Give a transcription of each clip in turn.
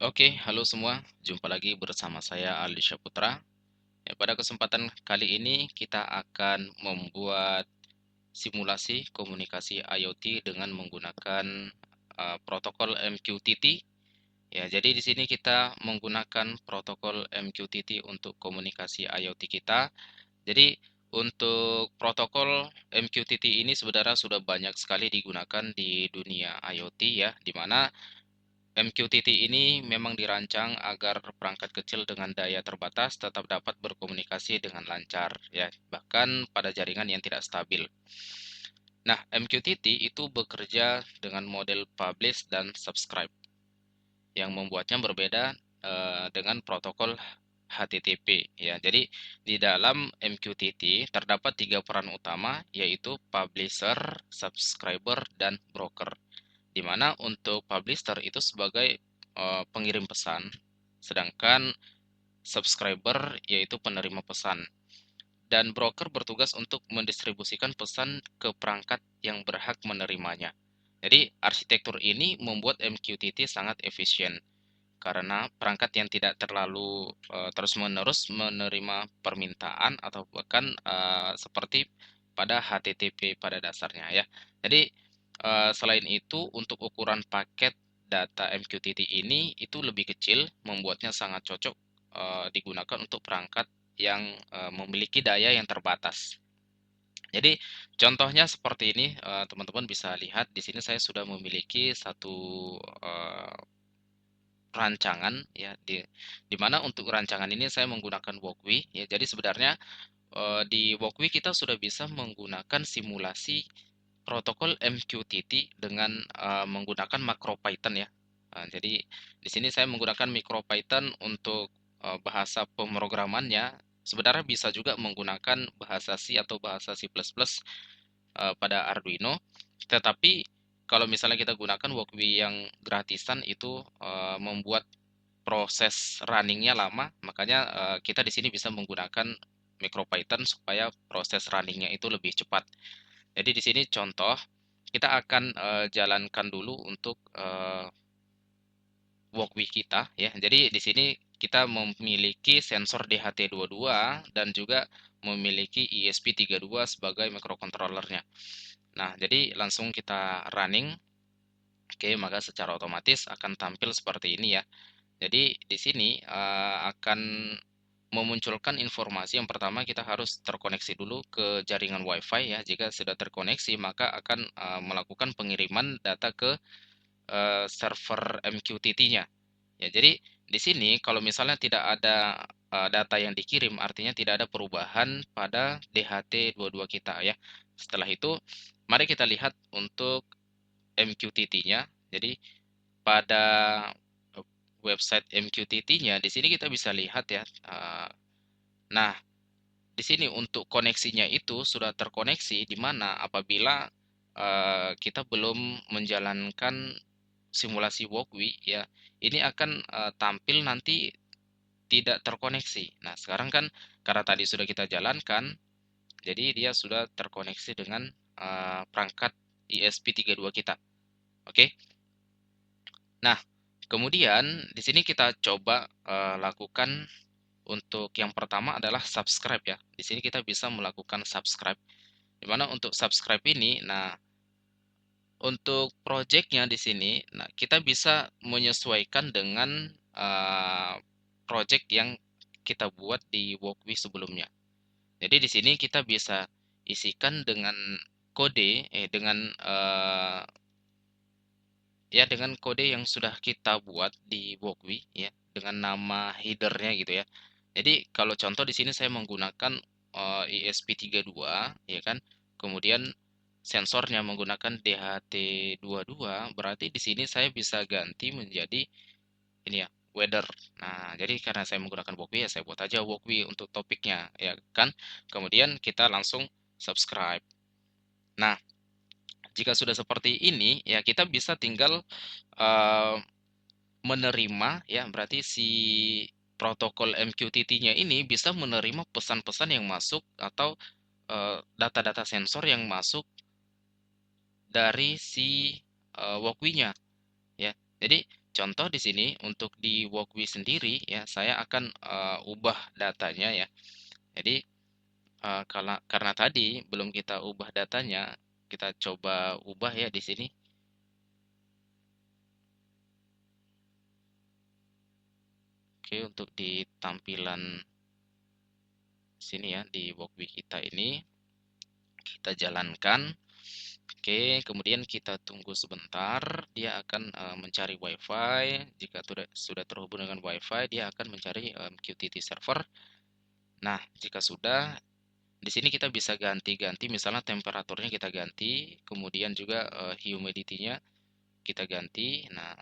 Oke, halo semua. Jumpa lagi bersama saya Aldi Syahputra. Ya, pada kesempatan kali ini kita akan membuat simulasi komunikasi IoT dengan menggunakan protokol MQTT. Ya, jadi di sini kita menggunakan protokol MQTT untuk komunikasi IoT kita. Jadi untuk protokol MQTT ini sebenarnya sudah banyak sekali digunakan di dunia IoT ya, di mana MQTT ini memang dirancang agar perangkat kecil dengan daya terbatas tetap dapat berkomunikasi dengan lancar, ya, bahkan pada jaringan yang tidak stabil. Nah, MQTT itu bekerja dengan model publish dan subscribe, yang membuatnya berbeda dengan protokol HTTP. Ya, jadi di dalam MQTT terdapat tiga peran utama, yaitu publisher, subscriber, dan broker. Di mana untuk publisher itu sebagai pengirim pesan, sedangkan subscriber yaitu penerima pesan. Dan broker bertugas untuk mendistribusikan pesan ke perangkat yang berhak menerimanya. Jadi arsitektur ini membuat MQTT sangat efisien karena perangkat yang tidak terlalu terus-menerus menerima permintaan atau bahkan seperti pada HTTP pada dasarnya ya. Jadi selain itu untuk ukuran paket data MQTT ini itu lebih kecil, membuatnya sangat cocok digunakan untuk perangkat yang memiliki daya yang terbatas. Jadi contohnya seperti ini, teman-teman bisa lihat di sini saya sudah memiliki satu eh, rancangan ya di mana untuk rancangan ini saya menggunakan Walkwi ya. Jadi sebenarnya di Walkwi kita sudah bisa menggunakan simulasi protokol MQTT dengan menggunakan makro Python ya. Jadi di sini saya menggunakan MicroPython untuk bahasa pemrogramannya. Sebenarnya bisa juga menggunakan bahasa C atau bahasa C++ pada Arduino. Tetapi kalau misalnya kita gunakan Walkwi yang gratisan itu membuat proses runningnya lama, makanya kita di sini bisa menggunakan MicroPython supaya proses runningnya itu lebih cepat. Jadi di sini contoh, kita akan jalankan dulu untuk Walkwi kita ya. Jadi di sini kita memiliki sensor DHT22 dan juga memiliki ESP32 sebagai microcontrollernya. Nah, jadi langsung kita running. Oke, maka secara otomatis akan tampil seperti ini ya. Jadi di sini akan memunculkan informasi yang pertama kita harus terkoneksi dulu ke jaringan WiFi ya. Jika sudah terkoneksi maka akan melakukan pengiriman data ke server MQTT-nya. Ya, jadi di sini kalau misalnya tidak ada data yang dikirim artinya tidak ada perubahan pada DHT22 kita ya. Setelah itu mari kita lihat untuk MQTT-nya. Jadi pada website MQTT-nya di sini kita bisa lihat ya. Nah, di sini untuk koneksinya itu sudah terkoneksi di mana apabila kita belum menjalankan simulasi Walkwi ya, ini akan tampil nanti tidak terkoneksi. Nah, sekarang kan karena tadi sudah kita jalankan, jadi dia sudah terkoneksi dengan perangkat ESP32 kita. Oke. Nah, kemudian di sini kita coba lakukan untuk yang pertama adalah subscribe ya. Di sini kita bisa melakukan subscribe. Di mana untuk subscribe ini, nah untuk projectnya di sini, nah kita bisa menyesuaikan dengan project yang kita buat di Walkwi sebelumnya. Jadi di sini kita bisa isikan dengan kode, dengan ya dengan kode yang sudah kita buat di Walkwi ya, dengan nama headernya gitu ya. Jadi kalau contoh di sini saya menggunakan ESP32 ya kan. Kemudian sensornya menggunakan DHT22, berarti di sini saya bisa ganti menjadi ini ya, weather. Nah, jadi karena saya menggunakan Walkwi ya saya buat aja Walkwi untuk topiknya ya kan. Kemudian kita langsung subscribe. Nah, jika sudah seperti ini ya kita bisa tinggal eh, menerima ya, berarti si protokol MQTT-nya ini bisa menerima pesan-pesan yang masuk atau data-data sensor yang masuk dari si Walkwi-nya ya. Jadi contoh di sini untuk di Walkbee sendiri ya, saya akan ubah datanya ya. Jadi karena tadi belum kita ubah datanya, kita coba ubah ya di sini. Oke, untuk di tampilan sini ya di Walkbee kita ini kita jalankan. Oke, kemudian kita tunggu sebentar, dia akan mencari WiFi. Jika sudah terhubung dengan WiFi, dia akan mencari MQTT server. Nah, jika sudah, di sini kita bisa ganti-ganti, misalnya temperaturnya kita ganti, kemudian juga humidity-nya kita ganti. Nah,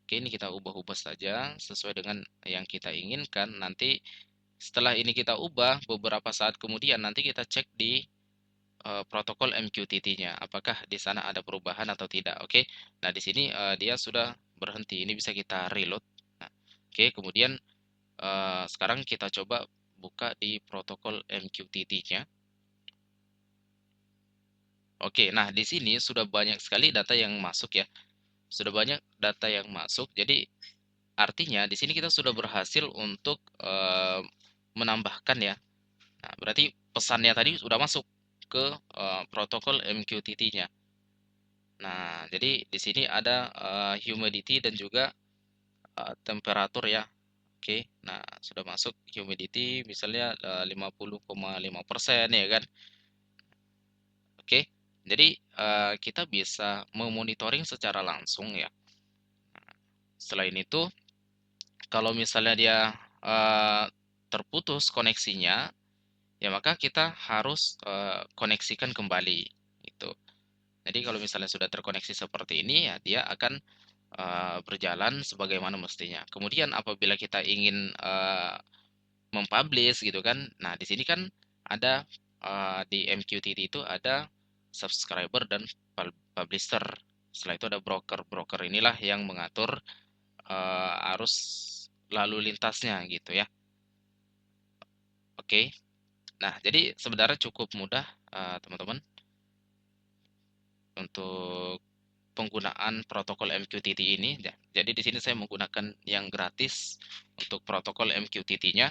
oke, ini kita ubah-ubah saja sesuai dengan yang kita inginkan. Nanti setelah ini kita ubah, beberapa saat kemudian nanti kita cek di protokol MQTT-nya, apakah di sana ada perubahan atau tidak. Oke, nah di sini dia sudah berhenti. Ini bisa kita reload. Nah, oke, kemudian sekarang kita coba buka di protokol MQTT-nya. Oke, nah di sini sudah banyak sekali data yang masuk ya. Sudah banyak data yang masuk. Jadi artinya di sini kita sudah berhasil untuk menambahkan ya. Nah, berarti pesannya tadi sudah masuk ke protokol MQTT-nya. Nah, jadi di sini ada humidity dan juga temperatur ya. Oke, nah sudah masuk humidity misalnya 50,5% ya kan. Oke, jadi kita bisa memonitoring secara langsung ya. Selain itu, kalau misalnya dia eh, terputus koneksinya, ya maka kita harus koneksikan kembali gitu. Jadi kalau misalnya sudah terkoneksi seperti ini ya dia akan berjalan sebagaimana mestinya. Kemudian apabila kita ingin mempublish gitu kan, nah di sini kan ada di MQTT itu ada subscriber dan publisher. Setelah itu ada broker. Broker inilah yang mengatur arus lalu lintasnya gitu ya. Oke. Nah, jadi sebenarnya cukup mudah teman-teman untuk penggunaan protokol MQTT ini. Ya, jadi di sini saya menggunakan yang gratis untuk protokol MQTT-nya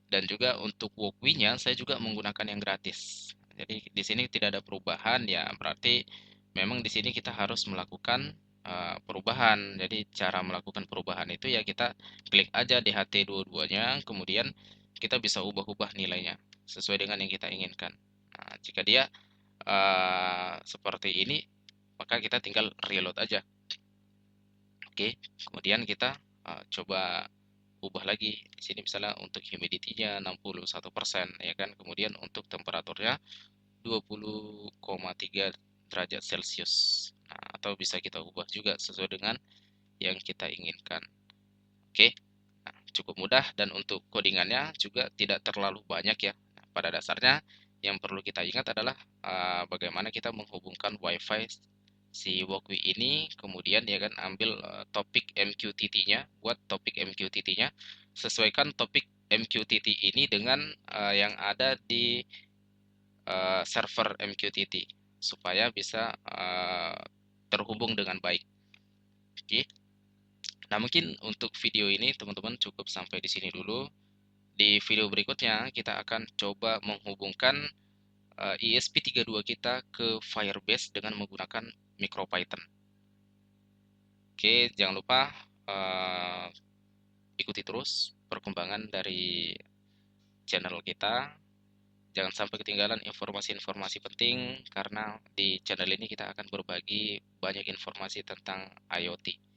dan juga untuk Walkbee-nya saya juga menggunakan yang gratis. Jadi di sini tidak ada perubahan ya, berarti memang di sini kita harus melakukan perubahan. Jadi cara melakukan perubahan itu ya kita klik aja DHT dua-duanya, kemudian kita bisa ubah-ubah nilainya sesuai dengan yang kita inginkan. Nah, jika dia seperti ini, maka kita tinggal reload aja. Oke, kemudian kita coba ubah lagi. Di sini misalnya untuk humidity-nya 61% ya kan. Kemudian untuk temperaturnya 20,3 derajat Celcius. Nah, atau bisa kita ubah juga sesuai dengan yang kita inginkan. Oke. Nah, cukup mudah dan untuk codingannya juga tidak terlalu banyak ya. Nah, pada dasarnya yang perlu kita ingat adalah bagaimana kita menghubungkan WiFi si Walkbee ini, kemudian ya kan ambil topik MQTT-nya, buat topik MQTT-nya, sesuaikan topik MQTT ini dengan yang ada di server MQTT supaya bisa terhubung dengan baik. Oke. Nah, mungkin untuk video ini teman-teman cukup sampai di sini dulu. Di video berikutnya kita akan coba menghubungkan ESP32 kita ke Firebase dengan menggunakan MicroPython. Oke, jangan lupa eh, ikuti terus perkembangan dari channel kita. Jangan sampai ketinggalan informasi-informasi penting karena di channel ini kita akan berbagi banyak informasi tentang IoT.